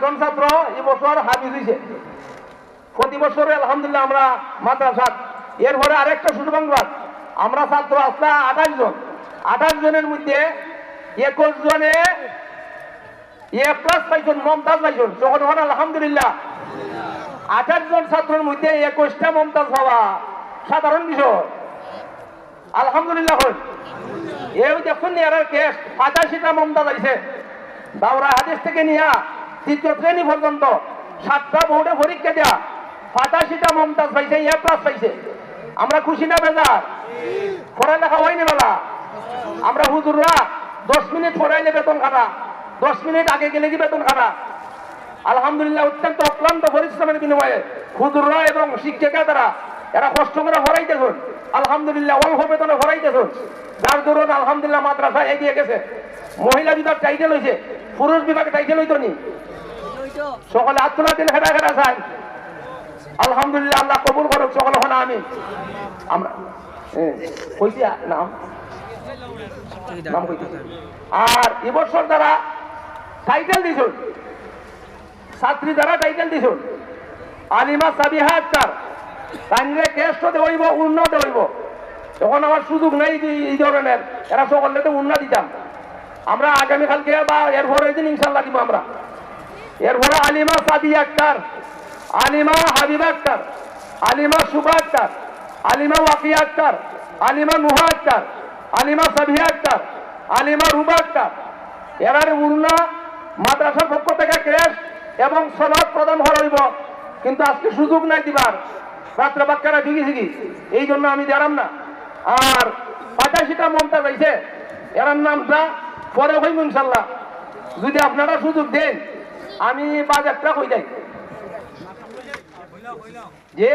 জন ছাত্র এবছর হাফিজ হয়েছে। প্রতি বছরে আলহামদুলিল্লাহ আমরা মাদ্রাসা। এরপরে আরেকটা সুসংবাদ, আমরা ছাত্র আসলা 28 জন। 28 জনের মধ্যে 21 জনে এ প্লাস পাইছেন, মমতাজ পাইছেন। যখন আলহামদুলিল্লাহ 28 জন ছাত্রের মধ্যে 21টা মমতাজ হওয়া সাধারণ বিষয়। আলহামদুলিল্লাহ। এই দেখুন এর কেস 85টা মমতাজ আইছে। দাওরা হাদিস থেকে নিয়ে তৃতীয় শ্রেণী পর্যন্ত 7টা বোর্ডে পরীক্ষা দেয়া 85টা মমতাজ পাইছে, এ প্লাস পাইছে। আমরা খুশি না বেজার? পড়ালেখা হয়নি বেলা। আমরা হুজুররা 10 মিনিট পড়াইলে বেতন খাটা, 10 মিনিট আগে গেলে কি বেতন খাটা। আলহামদুলিল্লাহ অত্যন্ত অক্লান্ত পরিশ্রমের বিনিময়ে হুজুররা এবং শিক্ষিকা তারা এরা কষ্ট করে পড়াইতেছেন। আলহামদুলিল্লাহ অল্প বেতনে পড়াইতেছেন, যার দরুন আলহামদুলিল্লাহ মাদ্রাসা এগিয়ে গেছে। মহিলা বিভাগ টাইটেল হয়েছে, পুরুষ বিভাগ টাইটেল হইতো নি। সকলে আত্মলা দিন খেটা খেটা চাই। আলহামদুলিল্লাহ আল্লাহ কবুল করুক সকলে হন আমি। আমরা কইছি নাম নাম কইছি। আর এবছর যারা টাইটেল দিছুন, ছাত্রী যারা টাইটেল দিছুন, আলিমা সাবিহা আক্তার, তাইনরে কেষ্ট দেওয়াইব, উন্নত হইব। তখন আমার সুযোগ নেই এই ধরনের, এরা সকলে তো উন্নত দিতাম। আমরা আগামীকালকে বা এরপরে দিন ইনশাল্লাহ দিব আমরা। এরপরে আলিমা সাদিয়া আক্তার, আলিমা হাবিবা আক্তার, আলিমা সুবা আক্তার, আলিমা ওয়াকিয়া আক্তার, আলিমা নুহা আক্তার, আলিমা সাবিহা আক্তার, আলিমা রুবা আক্তার। এরারে উন্না মাদ্রাসার পক্ষ থেকে ক্রেশ এবং সনদ প্রদান হইব। কিন্তু আজকে সুযোগ নাই দিবার, রাত্রে বাক্যারা ঢুকি ঢুকি, এই জন্য আমি দিলাম না। আর 85টা মমতাজ হয়েছে, এরার নামটা পরে হইব ইনশাল্লাহ। যদি আপনারা সুযোগ দেন আমি বাজারটা হয়ে যাই যে